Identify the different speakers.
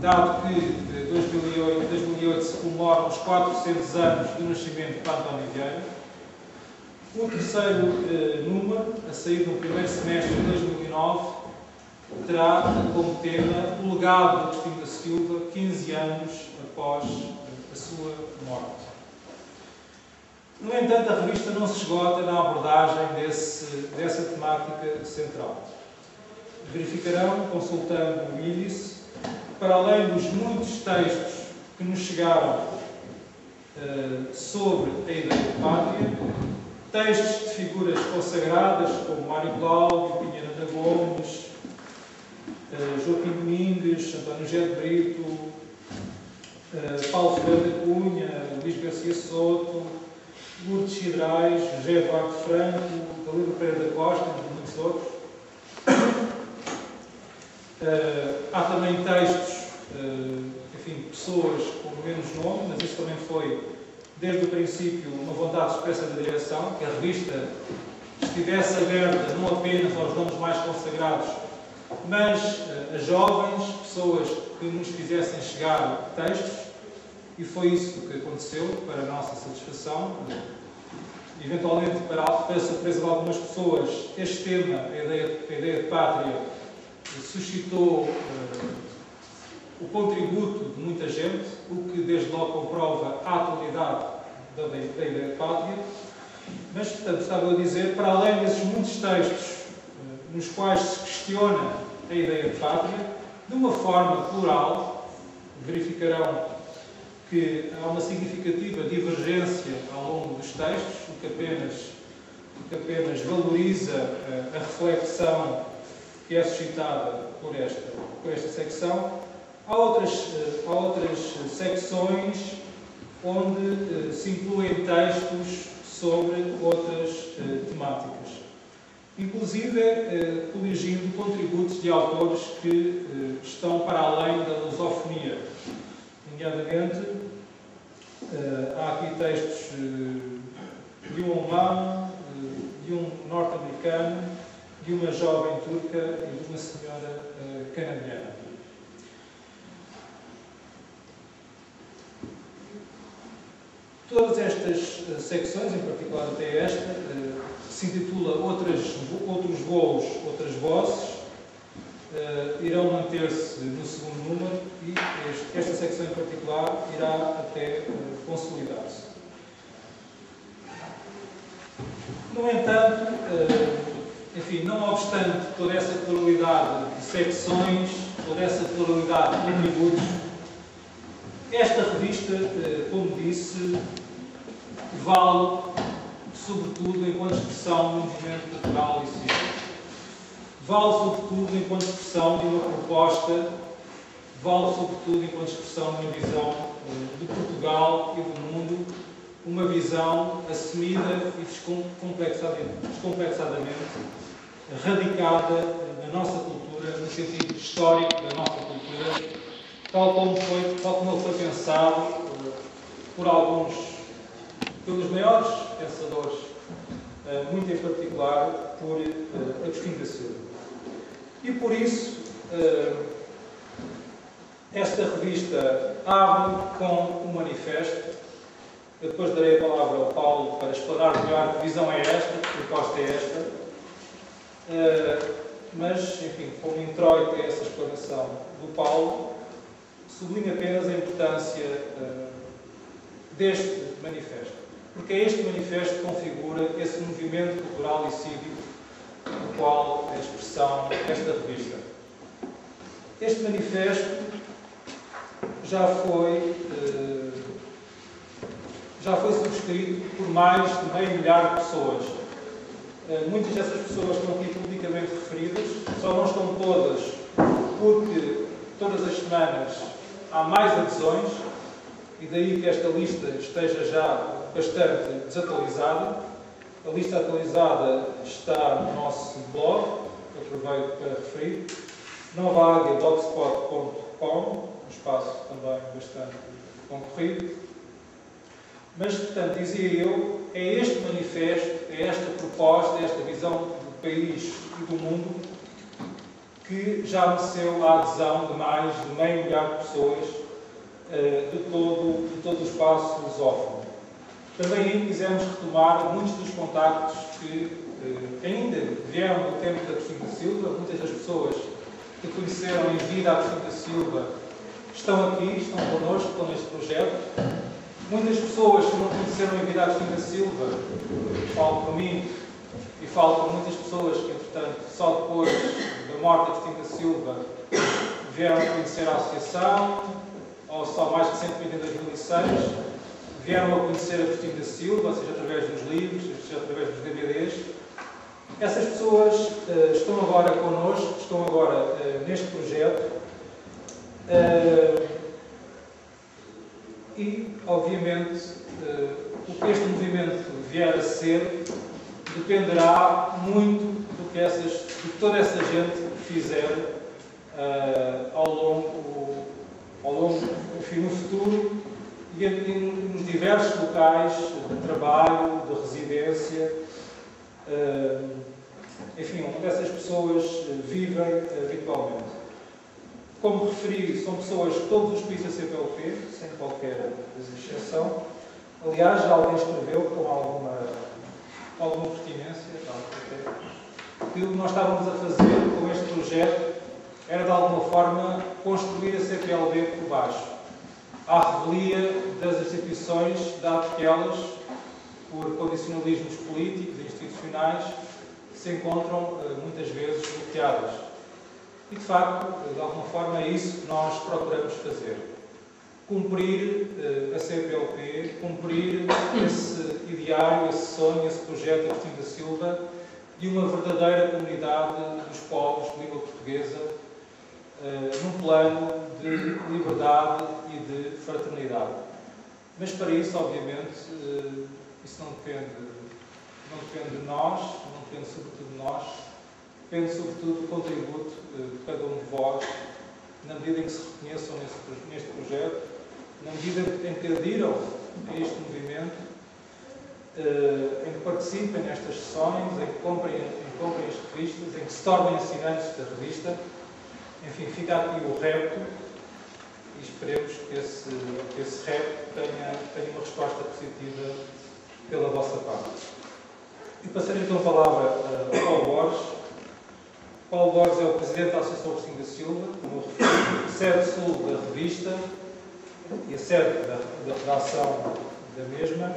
Speaker 1: dado que em 2008 se comemoram os 400 anos do nascimento de António Vieira. O terceiro número, a sair no primeiro semestre de 2009, terá como tema o legado de Agostinho da Silva, 15 anos após a sua morte. No entanto, a revista não se esgota na abordagem dessa temática central. Verificarão, consultando o índice, para além dos muitos textos que nos chegaram sobre a ideia de pátria, textos de figuras consagradas como Mário Cláudio, Pinheiro da Gomes, Joaquim Domingues, António José de Brito, Paulo Ferreira da Cunha, Luís Garcia Soto, Lourdes Cidrais, José Eduardo Franco, Galileu Pereira da Costa, entre muitos outros. Há também textos, enfim, pessoas com menos nome, mas isso também foi, desde o princípio, uma vontade expressa da direção, que a revista estivesse aberta não apenas aos nomes mais consagrados, mas a jovens, pessoas que nos fizessem chegar textos, e foi isso que aconteceu, para a nossa satisfação. Eventualmente, para a surpresa de algumas pessoas, este tema, a ideia de pátria, suscitou o contributo de muita gente, o que desde logo comprova a atualidade da ideia de pátria. Mas, portanto, estava a dizer, para além desses muitos textos nos quais se questiona a ideia de pátria, de uma forma plural, verificarão que há uma significativa divergência ao longo dos textos, o que apenas valoriza a reflexão que é suscitada por esta secção. Há outras secções onde se incluem textos sobre outras temáticas, inclusive coligindo contributos de autores que estão para além da lusofonia. Nomeadamente, há aqui textos de um alemão, de um norte-americano, de uma jovem turca e de uma senhora canadiana. Todas estas secções, em particular até esta, se intitula Outros Voos, Outras Vozes, irão manter-se no segundo número e esta secção em particular irá até consolidar-se. No entanto, enfim, não obstante toda essa pluralidade de secções, toda essa pluralidade de contributos, esta revista, como disse, vale sobretudo enquanto expressão do movimento cultural e cívico. Vale sobretudo enquanto expressão de uma proposta, vale sobretudo enquanto expressão de uma visão de Portugal e do mundo, uma visão assumida e descomplexadamente radicada na nossa cultura, no sentido histórico da nossa cultura, tal como ele foi pensado pelos maiores pensadores, muito em particular por Agostinho da Silva. E por isso, esta revista abre com um manifesto. Eu depois darei a palavra ao Paulo para explorar melhor que visão é esta, que proposta é esta. Mas, enfim, como introito a essa explanação do Paulo, sublinho apenas a importância deste manifesto. Porque é este manifesto que configura esse movimento cultural e cívico do qual é a expressão desta revista. Este manifesto já foi subscrito por mais de meio milhar de pessoas. Muitas dessas pessoas estão aqui publicamente referidas, só não estão todas porque todas as semanas há mais adesões e daí que esta lista esteja já bastante desatualizada. A lista atualizada está no nosso blog, aproveito para referir, novaagua.blogspot.com, um espaço também bastante concorrido. Mas, portanto, dizia eu, é este manifesto, é esta proposta, é esta visão do país e do mundo que já mereceu a adesão de mais de meio milhar de pessoas de todo o espaço lusófono. Também aí quisemos retomar muitos dos contactos que ainda vieram do tempo da Agostinho da Silva. Muitas das pessoas que conheceram em vida a Agostinho da Silva estão aqui, estão connosco, estão neste projeto. Muitas pessoas que não conheceram em vida a Agostinho da Silva, falo por mim e falo por muitas pessoas que, entretanto, só depois da morte de Agostinho da Silva vieram a conhecer a associação, ou só mais recentemente em 2006, vieram a conhecer a Agostinho da Silva, seja através dos livros, seja através dos DVDs. Essas pessoas estão agora connosco, estão agora neste projeto e, obviamente, o que este movimento vier a ser dependerá muito do que toda essa gente fizer ao longo, enfim, no futuro e em diversos locais de trabalho, de residência, enfim, onde essas pessoas vivem habitualmente. Como referi, são pessoas de todos os países da CPLP, sem qualquer exceção. Aliás, já alguém escreveu com alguma pertinência que o que nós estávamos a fazer com este projeto era, de alguma forma, construir a CPLP por baixo, à revelia das instituições, dado que elas, por condicionalismos políticos e institucionais, se encontram muitas vezes bloqueadas. E, de facto, de alguma forma, é isso que nós procuramos fazer. Cumprir a CPLP, cumprir esse ideário, esse sonho, esse projeto de Agostinho da Silva de uma verdadeira comunidade dos povos de língua portuguesa, num plano de liberdade e de fraternidade. Mas, para isso, obviamente, isso não depende de nós, não depende sobretudo de nós, depende sobretudo do contributo de cada um de vós, na medida em que se reconheçam neste projeto, na medida em que aderiram a este movimento, em que participem nestas sessões, em que comprem as revistas, em que se tornem assinantes da revista. Enfim, fica aqui o repto e esperemos que esse repto tenha uma resposta positiva pela vossa parte. E passarei então a palavra a Paulo Borges. Paulo Borges é o presidente da Associação Agostinho da Silva, como eu referi, sede sul da revista e a sede da redação da mesma.